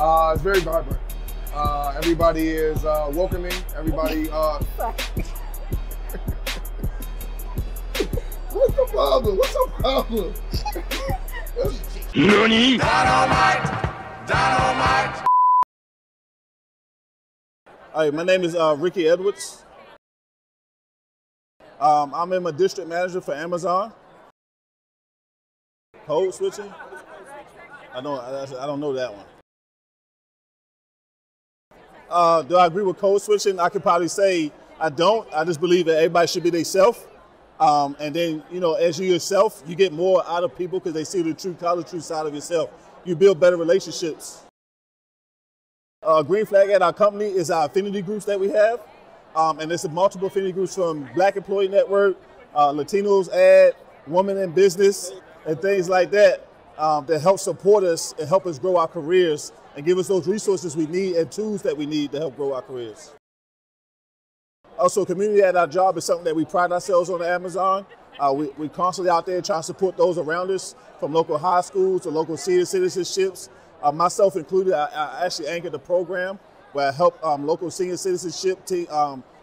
It's very vibrant. Everybody is welcoming. Everybody. What's the problem? What's the problem? NANI? Dynamite! Hi, my name is Ricky Edwards. I'm a district manager for Amazon. Code switching? I don't know that one. Do I agree with code switching? I could probably say I don't. I just believe that everybody should be themselves. And then, you know, as you yourself, you get more out of people because they see the true side of yourself. You build better relationships. Green flag at our company is our affinity groups that we have. And there's multiple affinity groups from Black Employee Network, Latinos Ad, Women in Business, and things like that that help support us and help us grow our careers and give us those resources we need and tools that we need to help grow our careers. Also, community at our job is something that we pride ourselves on at Amazon. We're constantly out there trying to support those around us, from local high schools to local senior citizenships. Myself included, I actually anchored the program where I help local senior citizenship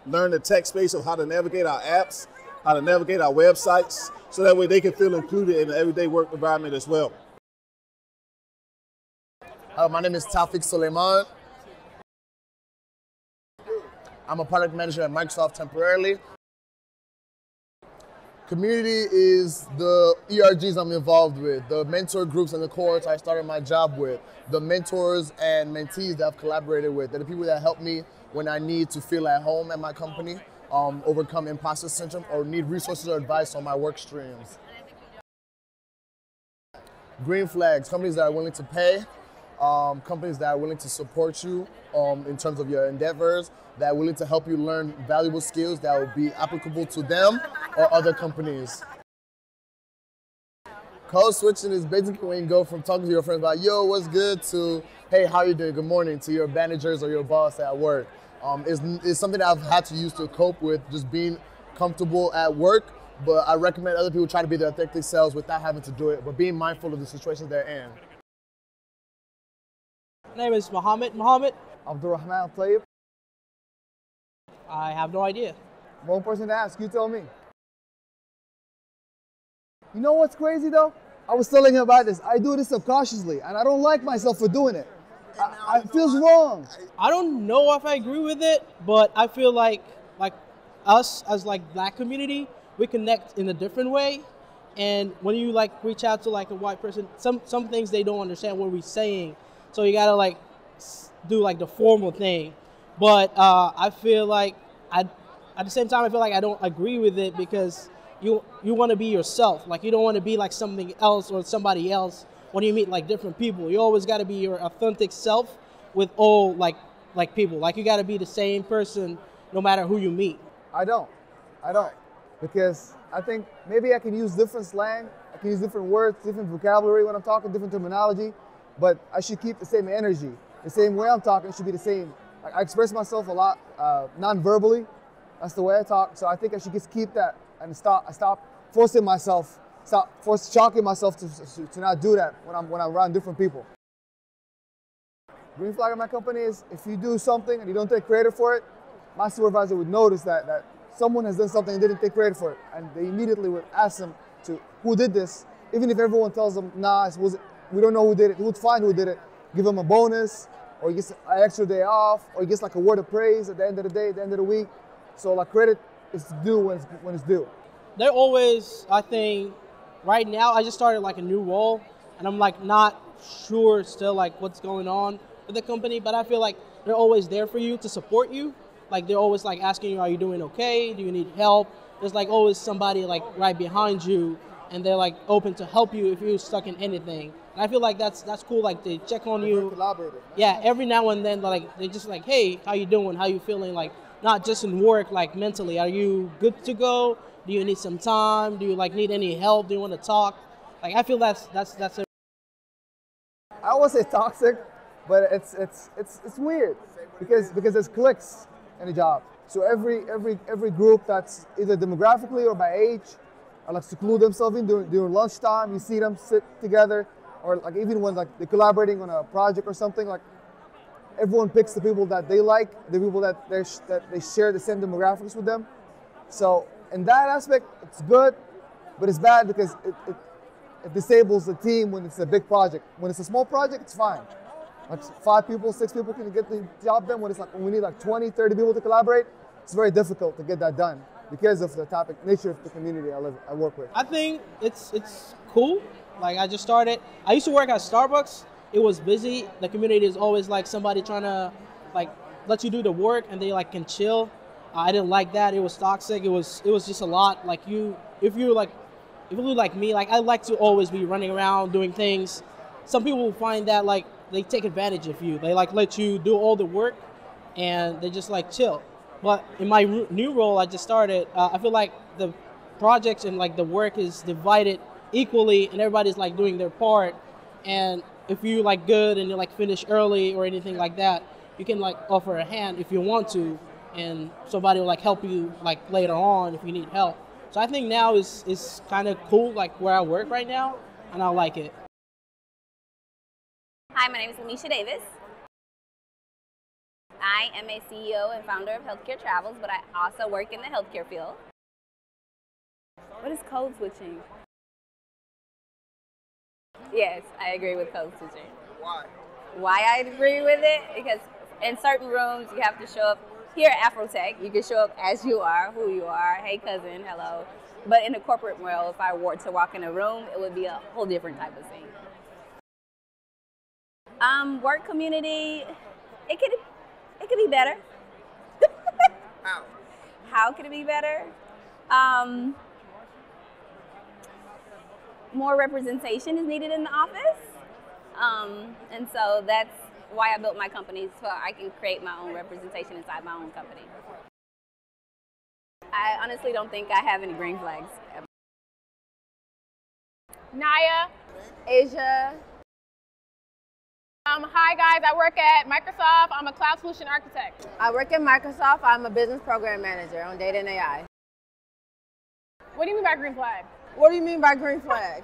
learn the tech space of how to navigate our apps, how to navigate our websites, so that way they can feel included in the everyday work environment as well. My name is Taufik Suleiman. I'm a product manager at Microsoft temporarily. Community is the ERGs I'm involved with, the mentor groups and the cohorts I started my job with, the mentors and mentees that I've collaborated with. They're the people that help me when I need to feel at home at my company, overcome imposter syndrome, or need resources or advice on my work streams. Green flags, companies that are willing to pay, companies that are willing to support you in terms of your endeavors, that are willing to help you learn valuable skills that will be applicable to them or other companies. Code switching is basically when you go from talking to your friends about, yo, what's good, to, hey, how you doing, good morning, to your managers or your boss at work. It's something that I've had to use to cope with just being comfortable at work, but I recommend other people try to be their authentic selves without having to do it, but being mindful of the situations they're in. My name is Mohammed. Abdurrahman Tayyib. I have no idea. Wrong person to ask, you tell me. You know what's crazy though? I was telling him about this. I do this subconsciously and I don't like myself for doing it. It feels wrong. I don't know if I agree with it, but I feel like us as Black community, we connect in a different way. And when you reach out to a white person, some things they don't understand what we're saying. So you gotta do the formal thing. But I feel like at the same time I feel like I don't agree with it, because you want to be yourself. You don't want to be like something else or somebody else when you meet different people. You always got to be your authentic self with all people. You got to be the same person no matter who you meet. I don't, because I think maybe I can use different slang, I can use different words, different vocabulary when I'm talking, different terminology, but I should keep the same energy. The same way I'm talking should be the same. I express myself a lot non-verbally. That's the way I talk. So I think I should just keep that and stop forcing myself, shocking myself to not do that when I'm around different people. Green flag in my company is if you do something and you don't take credit for it, my supervisor would notice that someone has done something and didn't take credit for it, and they immediately would ask them to who did this, even if everyone tells them, nah, we don't know who did it. He would find who did it, give them a bonus, or he gets an extra day off, or he gets a word of praise at the end of the day, at the end of the week. So credit is due when it's due. They're always, I think, right now I just started a new role, and I'm not sure still what's going on with the company, but I feel like they're always there for you to support you. They're always asking you, are you doing okay? Do you need help? There's always somebody right behind you, and they're open to help you if you're stuck in anything. And I feel that's cool. They check on you. Collaborative. Yeah, every now and then they just hey, how you doing? How you feeling? Not just in work, mentally. Are you good to go? Do you need some time? Do you need any help? Do you want to talk? I feel that's it. I won't say toxic, but it's weird because there's cliques in the job. So every group that's either demographically or by age are seclude themselves in during lunchtime. You see them sit together, or even when they're collaborating on a project or something. everyone picks the people that they like, the people that they share the same demographics with them. So in that aspect, it's good, but it's bad because it disables the team when it's a big project. When it's a small project, it's fine. Like 5 people, 6 people can get the job done. When we need like 20, 30 people to collaborate, it's very difficult to get that done because of the nature of the community I work with. I think it's cool. Like I just started. I used to work at Starbucks. It was busy. The community is always like somebody trying to like let you do the work and they like can chill. I didn't like that. It was toxic. It was just a lot. Like if you like me, like I like to always be running around doing things. Some people will find that like they take advantage of you. They like let you do all the work and they just like chill. But in my new role I just started, I feel like the projects and like the work is divided equally and everybody's like doing their part. And if you like good and you like finish early or anything like that, you can like offer a hand if you want to, and somebody will like help you like later on if you need help. So I think now is kind of cool like where I work right now, and I like it. Hi, my name is Lamisha Davis. I am a CEO and founder of Healthcare Travels, but I also work in the healthcare field. What is code switching? Yes, I agree with code switching. Why? Why I agree with it? Because in certain rooms you have to show up. Here at Afrotech, you can show up as you are, who you are, hey cousin, hello. But in the corporate world, if I were to walk in a room, it would be a whole different type of thing. Work community, it could be better. How? How could it be better? More representation is needed in the office. And so that's why I built my company, so I can create my own representation inside my own company. I honestly don't think I have any green flags ever. Naya. Asia. Hi guys, I work at Microsoft. I'm a cloud solution architect. I work at Microsoft. I'm a business program manager on data and AI. What do you mean by green flag? What do you mean by green flag?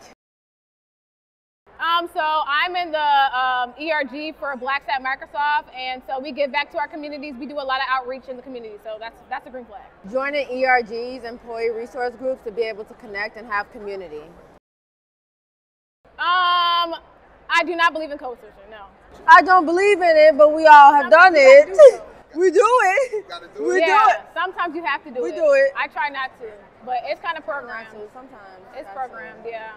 So I'm in the ERG for Blacks at Microsoft, and so we give back to our communities. We do a lot of outreach in the community, so that's a green flag. Joining ERGs, employee resource groups, to be able to connect and have community. I do not believe in code switching, no. I don't believe in it, but we all have done it. We do it. We do it. Sometimes you have to do it. We do it. I try not to, but it's kind of programmed. Sometimes. It's programmed, yeah.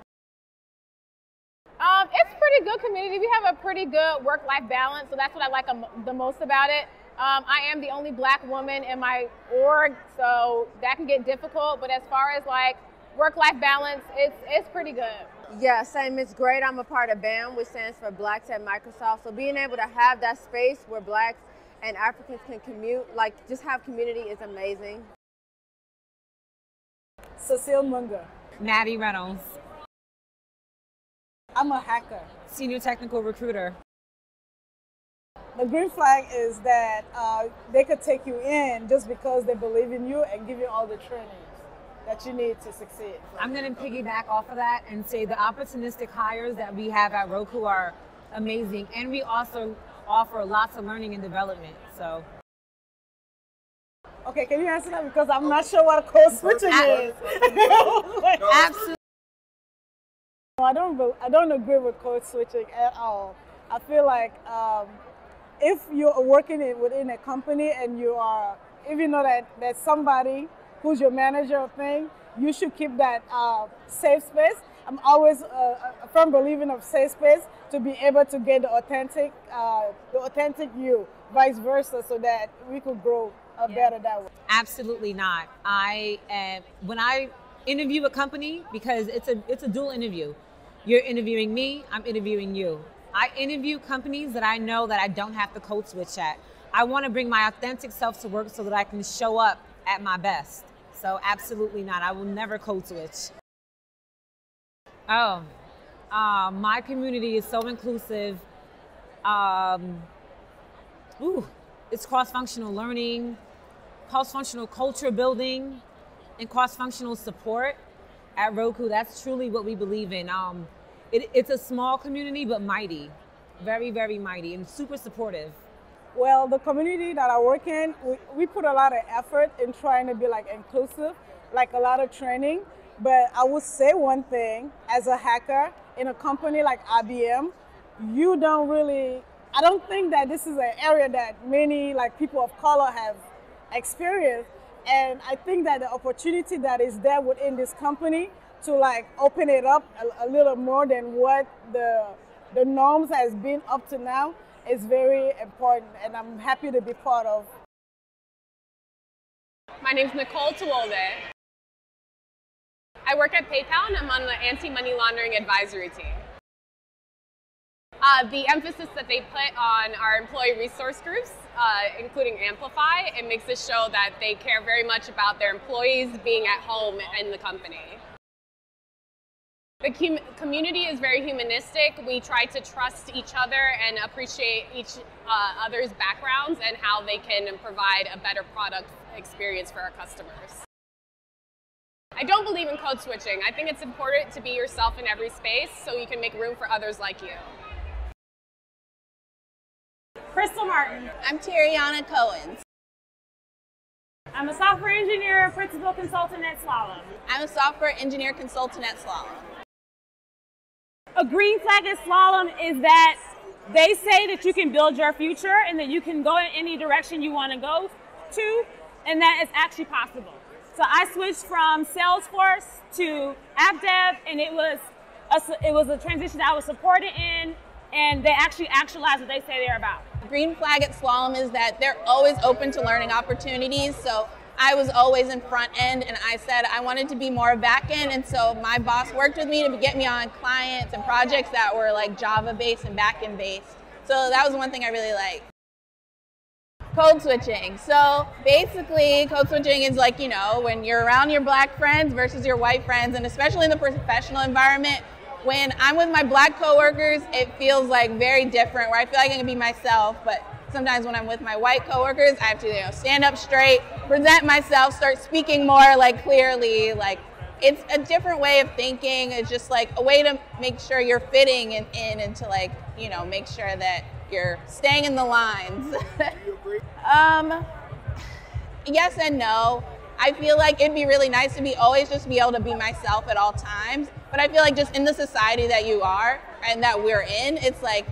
It's pretty good community. We have a pretty good work-life balance, so that's what I like the most about it. I am the only Black woman in my org, so that can get difficult, but as far as like work-life balance, it's pretty good. Yeah, same. It's great. I'm a part of BAM, which stands for Blacks at Microsoft. So being able to have that space where Blacks and Africans can commute, like just have community, is amazing. Cecile Munger. Maddie Reynolds. I'm a hacker. Senior technical recruiter. The green flag is that they could take you in just because they believe in you and give you all the trainings that you need to succeed. I'm going to piggyback off of that and say the opportunistic hires that we have at Roku are amazing, and we also offer lots of learning and development. So. Okay, can you answer that, because I'm not sure what code switching is. Absolutely. I don't agree with code switching at all. I feel like if you're working within a company and if you know that somebody who's your manager or thing, you should keep that safe space. I'm always a firm believer of safe space to be able to get the authentic you, vice versa, so that we could grow better that way. Absolutely not. When I interview a company, because it's a dual interview. You're interviewing me, I'm interviewing you. I interview companies that I know that I don't have to code switch at. I want to bring my authentic self to work so that I can show up at my best. So absolutely not. I will never code switch. My community is so inclusive. It's cross-functional learning, cross-functional culture building, and cross-functional support. At Roku, that's truly what we believe in. It's a small community, but mighty. Very, very mighty and super supportive. Well, the community that I work in, we put a lot of effort in trying to be like inclusive, like a lot of training. But I would say one thing, as a hacker in a company like IBM, you don't really, I don't think that this is an area that many like people of color have experienced. And I think that the opportunity that is there within this company to like open it up a little more than what the norms has been up to now is very important, and I'm happy to be part of. My name's Nicole Tawolde. I work at PayPal and I'm on the anti-money laundering advisory team. The emphasis that they put on our employee resource groups, including Amplify, it makes it show that they care very much about their employees being at home in the company. The community is very humanistic. We try to trust each other and appreciate each other's backgrounds and how they can provide a better product experience for our customers. I don't believe in code switching. I think it's important to be yourself in every space so you can make room for others like you. Crystal Martin. I'm Tariana Cohen. I'm a software engineer, principal consultant at Slalom. I'm a software engineer consultant at Slalom. A green flag at Slalom is that they say that you can build your future and that you can go in any direction you want to go to, and that it's actually possible. So I switched from Salesforce to app dev, and it was a transition that I was supported in, and they actually actualized what they say they're about. Green flag at Slalom is that they're always open to learning opportunities. So I was always in front end, and I said I wanted to be more back end, and so my boss worked with me to get me on clients and projects that were like Java based and back end based. So that was one thing I really liked. Code switching. So basically code switching is like, you know, when you're around your black friends versus your white friends, and especially in the professional environment, when I'm with my black coworkers, it feels like very different, where I feel like I can be myself, but sometimes when I'm with my white coworkers, I have to, you know, stand up straight, present myself, start speaking more like clearly. Like, it's a different way of thinking. It's just like a way to make sure you're fitting in and to, like, you know, make sure that you're staying in the lines. Yes and no. I feel like it'd be really nice to always just be able to be myself at all times. But I feel like just in the society that you are and that we're in, it's like,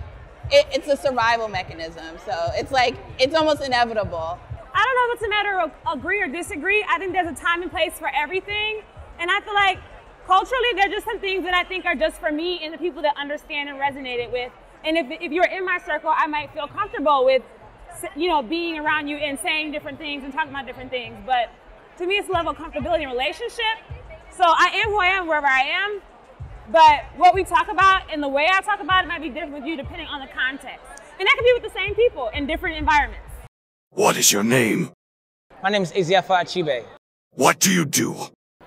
it's a survival mechanism. So it's like, it's almost inevitable. I don't know if it's a matter of agree or disagree. I think there's a time and place for everything. And I feel like culturally, there are just some things that I think are just for me and the people that understand and resonated with. And if you're in my circle, I might feel comfortable with, you know, being around you and saying different things and talking about different things. But to me, it's a level of comfortability in relationship. So I am who I am wherever I am. But what we talk about and the way I talk about it might be different with you depending on the context. And that could be with the same people in different environments. What is your name? My name is Eziafa Achibe. What do you do?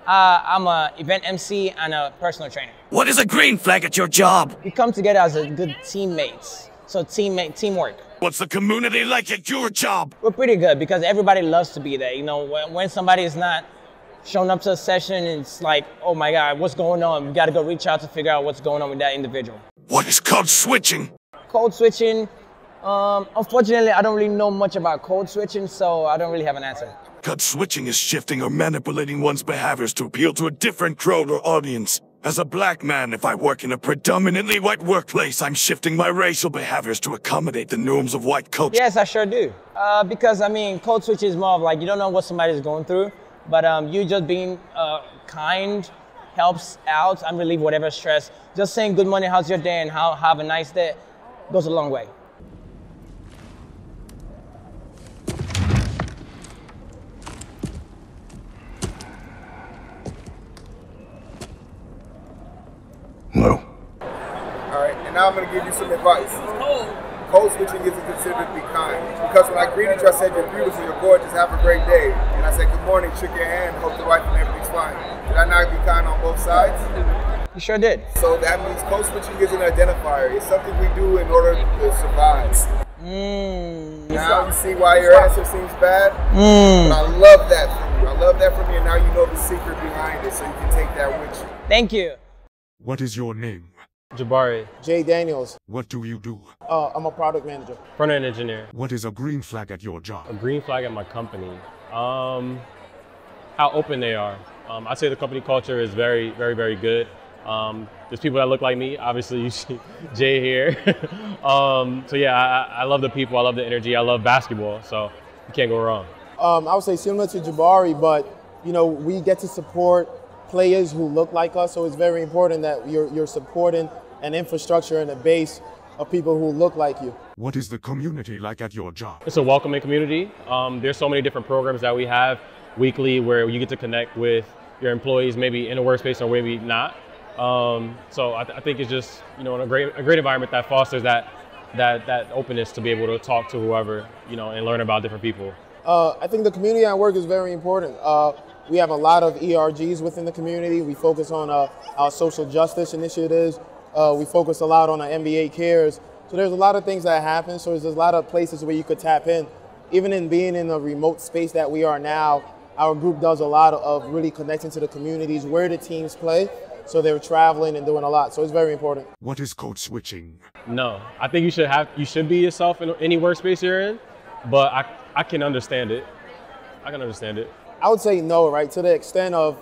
I'm an event MC and a personal trainer. What is a green flag at your job? We come together as a good teammates. So teamwork. What's the community like at your job? We're pretty good because everybody loves to be there. You know, when somebody is not showing up to a session, it's like, oh my God, what's going on? We got to go reach out to figure out what's going on with that individual. What is code switching? Code switching, unfortunately, I don't really know much about code switching, so I don't really have an answer. Code switching is shifting or manipulating one's behaviors to appeal to a different crowd or audience. As a black man, if I work in a predominantly white workplace, I'm shifting my racial behaviors to accommodate the norms of white culture. Yes, I sure do. Because, I mean, code switch is more of like, you don't know what somebody's going through, but you just being kind helps out and relieve whatever stress. Just saying good morning, how's your day, and have a nice day goes a long way. Hello. All right, and now I'm going to give you some advice. Code switching isn't considered to be kind. Because when I greeted you, I said, you're beautiful, you're gorgeous, have a great day. And I said, good morning, shook your hand, hope the wife and everything's fine. Did I not be kind on both sides? You sure did. So that means code switching is an identifier. It's something we do in order to survive. Now you see why your answer seems bad? But I love that from you. I love that from you, and now you know the secret behind it, so you can take that with you. Thank you. What is your name? Jabari. Jay Daniels. What do you do? I'm a product manager. Front-end engineer. What is a green flag at your job? A green flag at my company. How open they are. I'd say the company culture is very, very, very good. There's people that look like me. Obviously, you see Jay here. So yeah, I love the people. I love the energy. I love basketball. So you can't go wrong. I would say similar to Jabari, but you know, we get to support players who look like us. So it's very important that you're supporting an infrastructure and a base of people who look like you. What is the community like at your job? It's a welcoming community. There's so many different programs that we have weekly where you get to connect with your employees, maybe in a workspace or maybe not. So I think it's just, you know, a great environment that fosters that openness to be able to talk to whoever, you know, and learn about different people. I think the community at work is very important. We have a lot of ERGs within the community. We focus on our social justice initiatives. We focus a lot on our NBA cares. So there's a lot of things that happen. So there's a lot of places where you could tap in. Even in being in a remote space that we are now, our group does a lot of really connecting to the communities where the teams play. So they're traveling and doing a lot. So it's very important. What is code switching? No, I think you should be yourself in any workspace you're in, but I can understand it. I can understand it. I would say no, right? To the extent of,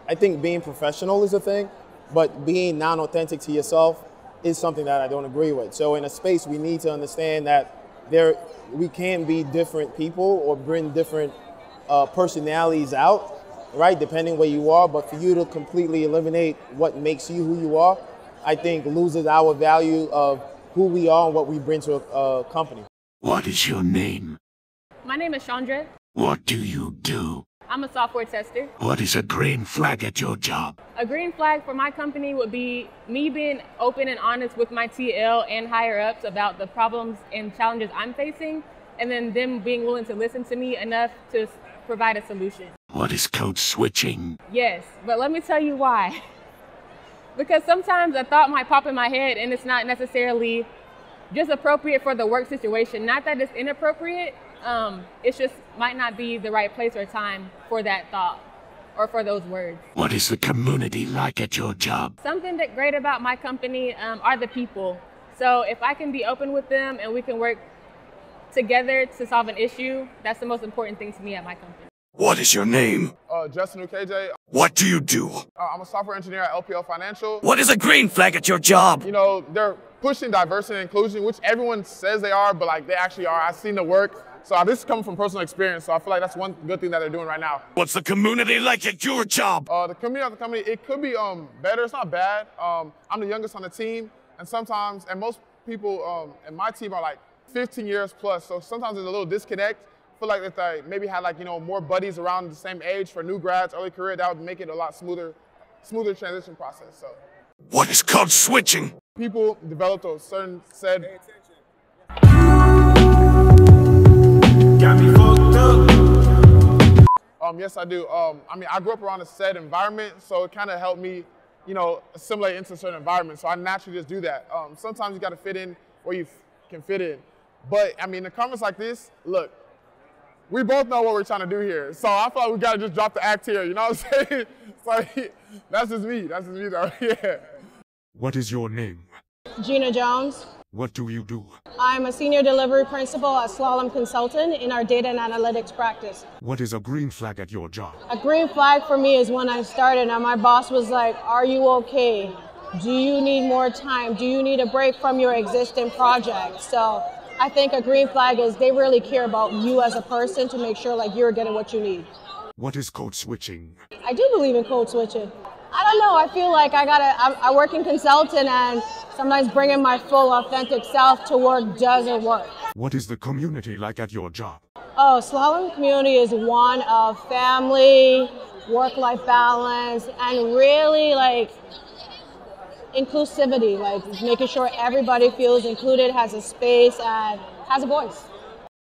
I think being professional is a thing, but being non-authentic to yourself is something that I don't agree with. So in a space, we need to understand that we can be different people or bring different personalities out, right? Depending where you are, but for you to completely eliminate what makes you who you are, I think loses our value of who we are and what we bring to a company. What is your name? My name is Chandra. What do you do? I'm a software tester. What is a green flag at your job? A green flag for my company would be me being open and honest with my TL and higher ups about the problems and challenges I'm facing, and then them being willing to listen to me enough to provide a solution. What is code switching? Yes, but let me tell you why. Because sometimes a thought might pop in my head and it's not necessarily just appropriate for the work situation. Not that it's inappropriate, it's just might not be the right place or time for that thought or for those words. What is the community like at your job? Something that great about my company are the people. So if I can be open with them and we can work together to solve an issue, that's the most important thing to me at my company. What is your name? Justin UKJ. What do you do? I'm a software engineer at LPL Financial. What is a green flag at your job? You know, they're pushing diversity and inclusion, which everyone says they are, but like they actually are. I've seen the work. So this is coming from personal experience. So I feel like that's one good thing that they're doing right now. What's the community like at your job? The community of the company, it could be better. It's not bad. I'm the youngest on the team, and sometimes, and most people in my team are like 15 years plus. So sometimes there's a little disconnect. I feel like if I maybe had like, you know, more buddies around the same age for new grads, early career, that would make it a lot smoother transition process. So. What is code switching? People developed a certain said. Got me fucked up. Yes, I do. I mean, I grew up around a set environment, so it kind of helped me, you know, assimilate into a certain environment. So I naturally just do that. Sometimes you got to fit in where you can fit in. But I mean, in comments like this, look, we both know what we're trying to do here. So I feel like we got to just drop the act here. You know what I'm saying? So that's just me. That's just me, though. Yeah. What is your name? Gina Jones. What do you do? I'm a senior delivery principal at Slalom Consultant in our data and analytics practice. What is a green flag at your job? A green flag for me is when I started and my boss was like, are you okay? Do you need more time? Do you need a break from your existing project? So I think a green flag is they really care about you as a person to make sure like you're getting what you need. What is code switching? I do believe in code switching. I don't know, I feel like I work in consulting and sometimes bringing my full authentic self to work doesn't work. What is the community like at your job? Oh, Slalom community is one of family, work-life balance, and really like inclusivity, like making sure everybody feels included, has a space, and has a voice.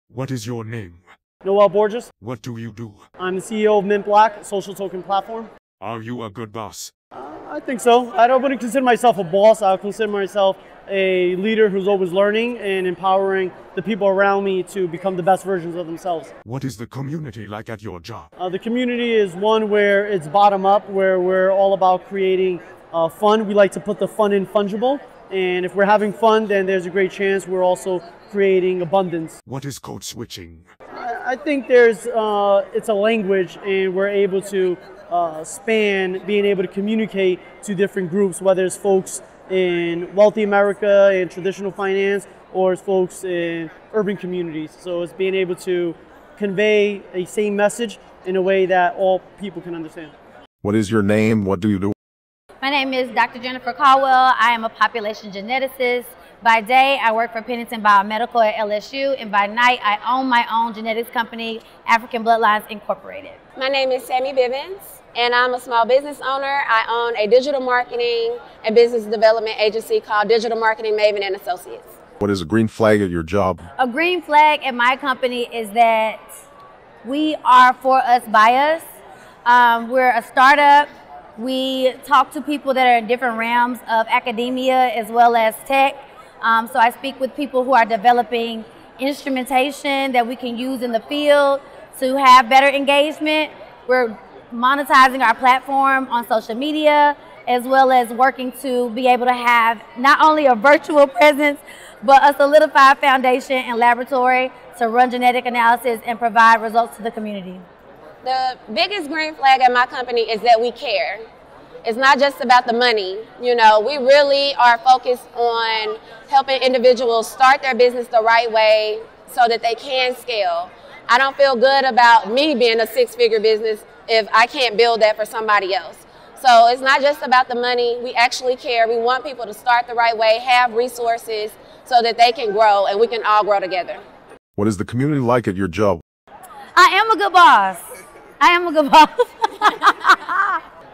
What is your name? Noel Borges. What do you do? I'm the CEO of Mint Black, a social token platform. Are you a good boss? I think so. I wouldn't consider myself a boss. I would consider myself a leader who's always learning and empowering the people around me to become the best versions of themselves. What is the community like at your job? The community is one where it's bottom up, where we're all about creating fun, we like to put the fun in fungible. And if we're having fun, then there's a great chance we're also creating abundance. What is code switching? I think there's it's a language, and we're able to span being able to communicate to different groups, whether it's folks in wealthy America and traditional finance, or it's folks in urban communities. So it's being able to convey a same message in a way that all people can understand. What is your name? What do you do? My name is Dr. Jennifer Caldwell. I am a population geneticist. By day, I work for Pennington Biomedical at LSU, and by night, I own my own genetics company, African Bloodlines Incorporated. My name is Sammy Bivens, and I'm a small business owner. I own a digital marketing and business development agency called Digital Marketing Maven and Associates. What is a green flag at your job? A green flag at my company is that we are for us, by us. We're a startup. We talk to people that are in different realms of academia as well as tech. So I speak with people who are developing instrumentation that we can use in the field to have better engagement. We're monetizing our platform on social media, as well as working to be able to have not only a virtual presence, but a solidified foundation and laboratory to run genetic analysis and provide results to the community. The biggest green flag at my company is that we care. It's not just about the money. You know, we really are focused on helping individuals start their business the right way so that they can scale. I don't feel good about me being a six-figure business if I can't build that for somebody else. So it's not just about the money. We actually care. We want people to start the right way, have resources so that they can grow and we can all grow together. What is the community like at your job? I am a good boss. I am a good boss.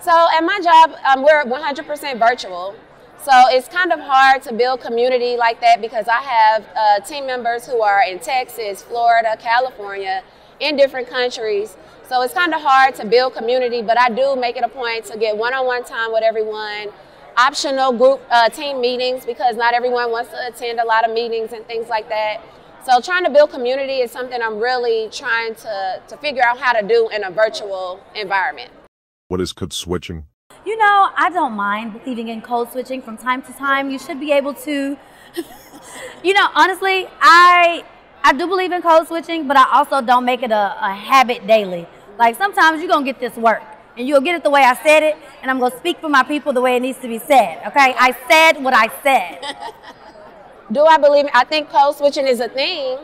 So at my job, we're 100% virtual. So it's kind of hard to build community like that because I have team members who are in Texas, Florida, California, in different countries. So it's kind of hard to build community, but I do make it a point to get one-on-one time with everyone, optional group team meetings because not everyone wants to attend a lot of meetings and things like that. So trying to build community is something I'm really trying to figure out how to do in a virtual environment. What is code switching? You know, I don't mind believing in code switching from time to time. You should be able to, you know, honestly, I do believe in code switching, but I also don't make it a habit daily. Like sometimes you're going to get this work and you'll get it the way I said it, and I'm going to speak for my people the way it needs to be said, okay? I said what I said. Do I believe? I think code switching is a thing,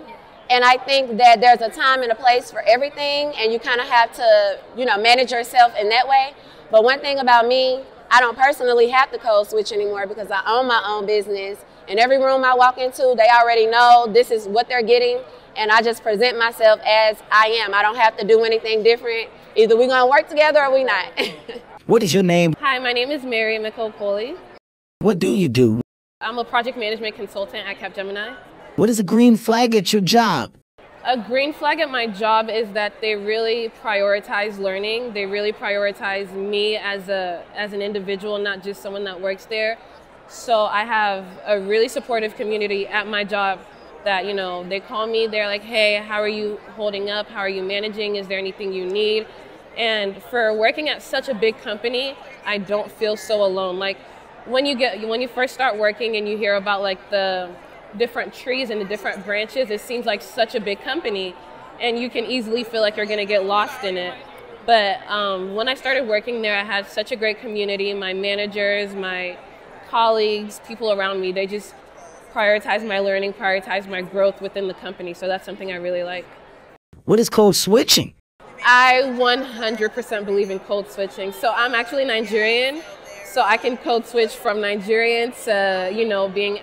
and I think that there's a time and a place for everything, and you kind of have to, you know, manage yourself in that way. But one thing about me, I don't personally have to code switch anymore because I own my own business. In every room I walk into, they already know this is what they're getting, and I just present myself as I am. I don't have to do anything different. Either we're going to work together or we not. What is your name? Hi, my name is Mary McCole. What do you do? I'm a project management consultant at Capgemini. What is a green flag at your job? A green flag at my job is that they really prioritize learning. They really prioritize me as an individual, not just someone that works there. So I have a really supportive community at my job that, you know, they call me, they're like, hey, how are you holding up? How are you managing? Is there anything you need? And for working at such a big company, I don't feel so alone. Like when you first start working and you hear about like the different trees and the different branches, it seems like such a big company and you can easily feel like you're gonna get lost in it. But when I started working there, I had such a great community. My managers, my colleagues, people around me, they just prioritize my learning, prioritize my growth within the company. So that's something I really like. What is code switching? I 100% believe in code switching. So I'm actually Nigerian, so I can code switch from Nigerian to, you know, being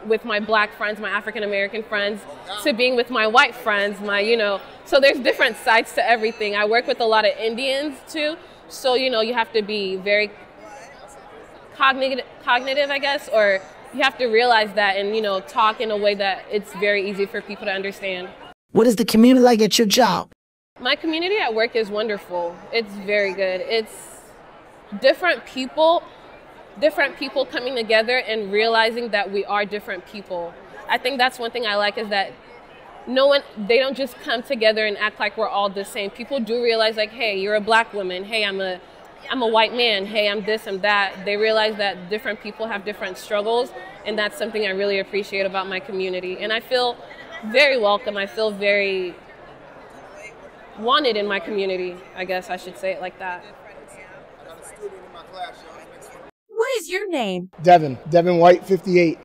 with my black friends, my African American friends, to being with my white friends, so there's different sides to everything. I work with a lot of Indians too, so, you know, you have to be very cognitive, I guess, or you have to realize that and, you know, talk in a way that it's very easy for people to understand. What is the community like at your job? My community at work is wonderful. It's very good. It's different people coming together and realizing that we are different people. I think that's one thing I like is that they don't just come together and act like we're all the same. People do realize like, hey, you're a black woman. Hey, I'm a I'm a white man, hey, I'm this, I'm that. They realize that different people have different struggles, and that's something I really appreciate about my community. And I feel very welcome. I feel very wanted in my community, I guess I should say it like that. What is your name? Devin White, 58.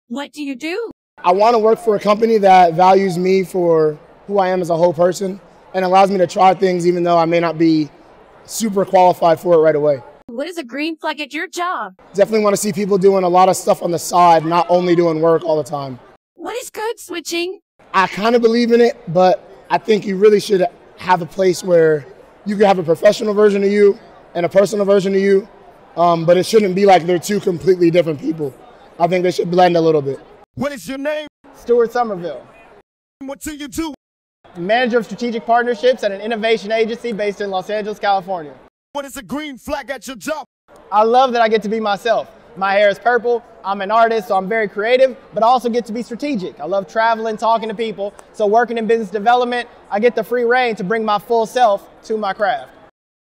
What do you do? I want to work for a company that values me for who I am as a whole person and allows me to try things even though I may not be super qualified for it right away. What is a green flag at your job? Definitely want to see people doing a lot of stuff on the side, not only doing work all the time. What is code switching? I kind of believe in it, but I think you really should have a place where you can have a professional version of you and a personal version of you, but it shouldn't be like they're two completely different people. I think they should blend a little bit. What is your name? Stuart Somerville. What do you do? Manager of strategic partnerships at an innovation agency based in Los Angeles, California. What is a green flag at your job? I love that I get to be myself. My hair is purple, I'm an artist, so I'm very creative, but I also get to be strategic. I love traveling, talking to people, so working in business development, I get the free reign to bring my full self to my craft.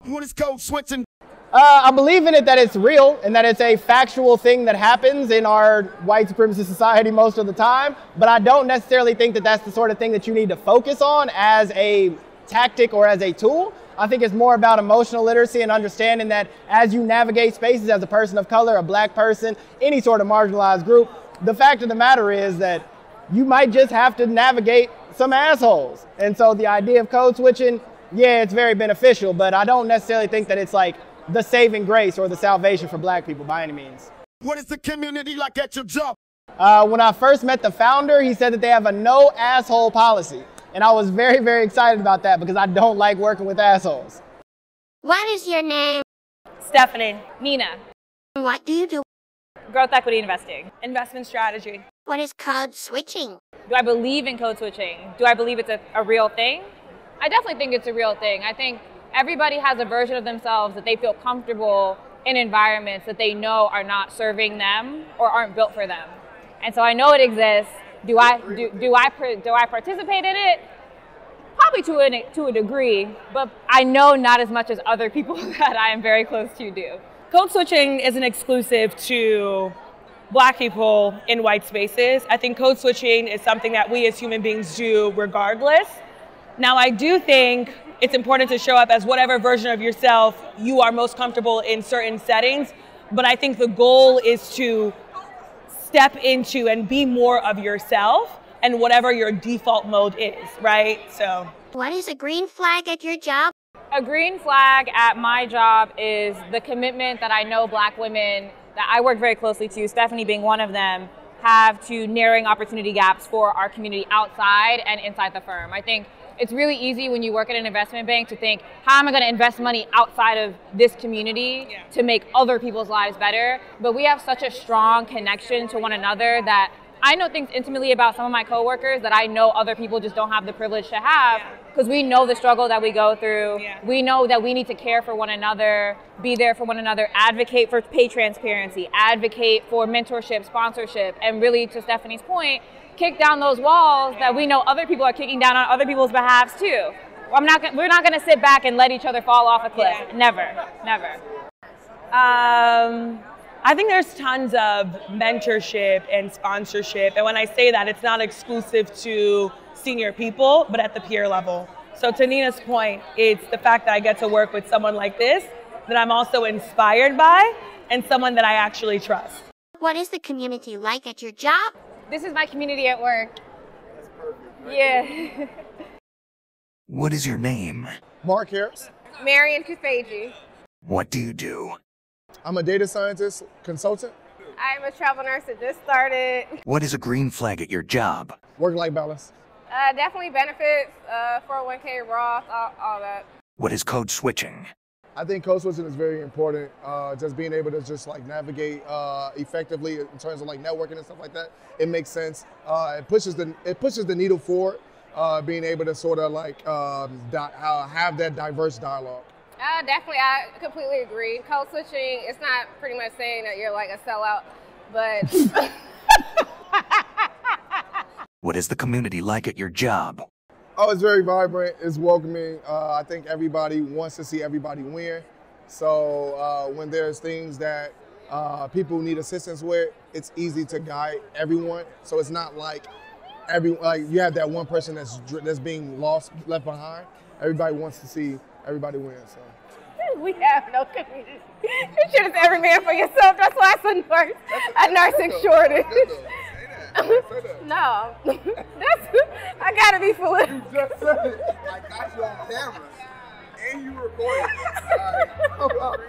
What is code switching? I believe in it that it's real and that it's a factual thing that happens in our white supremacist society most of the time, but I don't necessarily think that that's the sort of thing that you need to focus on as a tactic or as a tool. I think it's more about emotional literacy and understanding that as you navigate spaces as a person of color, a black person, any sort of marginalized group, the fact of the matter is that you might just have to navigate some assholes. And so the idea of code switching, yeah, it's very beneficial, but I don't necessarily think that it's like the saving grace or the salvation for black people by any means. What is the community like at your job? When I first met the founder, he said that they have a no asshole policy. And I was very, very excited about that because I don't like working with assholes. What is your name? Stephanie. Nina. What do you do? Growth equity investing. Investment strategy. What is code switching? Do I believe in code switching? Do I believe it's a real thing? I definitely think it's a real thing. I think everybody has a version of themselves that they feel comfortable in environments that they know are not serving them or aren't built for them. And so I know it exists. Do I participate in it? Probably to a degree, but I know not as much as other people that I am very close to do. Code switching isn't exclusive to Black people in white spaces. I think code switching is something that we as human beings do regardless. Now, I do think it's important to show up as whatever version of yourself you are most comfortable in certain settings, but I think the goal is to step into and be more of yourself and whatever your default mode is, right? So. What is a green flag at your job? A green flag at my job is the commitment that I know Black women that I work very closely to, Stephanie being one of them, have to narrowing opportunity gaps for our community outside and inside the firm. I think it's really easy when you work at an investment bank to think, how am I going to invest money outside of this community to make other people's lives better? But we have such a strong connection to one another that I know things intimately about some of my coworkers that I know other people just don't have the privilege to have, because we know the struggle that we go through. We know that we need to care for one another, be there for one another, advocate for pay transparency, advocate for mentorship, sponsorship, and really, to Stephanie's point, kick down those walls that we know other people are kicking down on other people's behalves too. We're not going to sit back and let each other fall off a cliff. Never, never. I think there's tons of mentorship and sponsorship. And when I say that, it's not exclusive to senior people, but at the peer level. So to Nina's point, it's the fact that I get to work with someone like this that I'm also inspired by and someone that I actually trust. What is the community like at your job? This is my community at work. That's perfect. Yeah. What is your name? Mark Harris. Marion Kufaji. What do you do? I'm a data scientist consultant. I'm a travel nurse that just started. What is a green flag at your job? Work-life balance. Definitely benefits, 401k, Roth, all that. What is code switching? I think code switching is very important. Just being able to just like navigate effectively in terms of like networking and stuff like that. It makes sense. It pushes the needle forward. Being able to sort of like have that diverse dialogue. Definitely, I completely agree. Code switching, it's not pretty much saying that you're like a sellout, but. What is the community like at your job? Oh, it's very vibrant. It's welcoming. I think everybody wants to see everybody win. So when there's things that people need assistance with, it's easy to guide everyone. So it's not like you have that one person that's being left behind. Everybody wants to see everybody win. So. We have no community. This shit is every man for yourself. That's why it's a nursing shortage. No, I gotta be full of. You just said it. I got you on camera, and you recorded it. All right.